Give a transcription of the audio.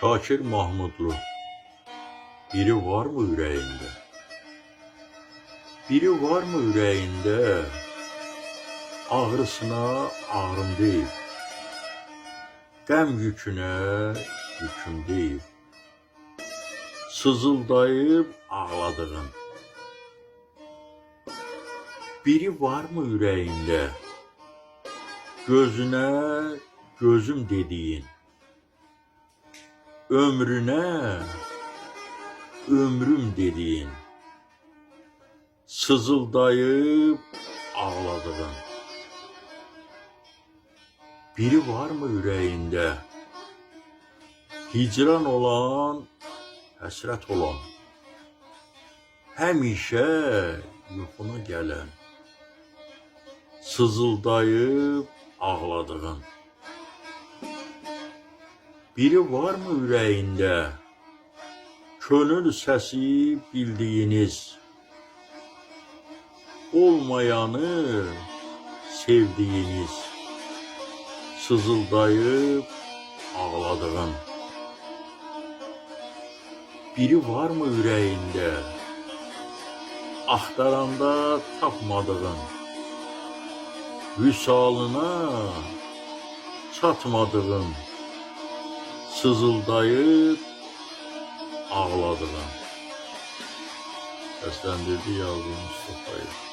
Şakir Mahmudlu. Biri var mı yüreğinde? Biri var mı yüreğinde? Ağrısına ağrım değil. Qəm yükünə yüküm değil. Sızıldayıb ağladığın. Biri var mı yüreğinde? Gözüne gözüm dediğin. Ömrüne ömrüm dediğin. Sızıldayıb ağladığın. Biri var mı yüreğinde? Hicran olan, həsrət olan. Həmişə yuxuna gələn. Sızıldayıb ağladığın. Biri var mı yüreğinde? Könül səsi bildiyiniz. Olmayanı sevdiğiniz. Sızıldayıb ağladığın. Biri var mı yüreğinde? Axtaranda tapmadığın. Vüsalına çatmadığın. Sızıldayıb ağladığın. Səsləndirdi yazdı Mustafa'yı.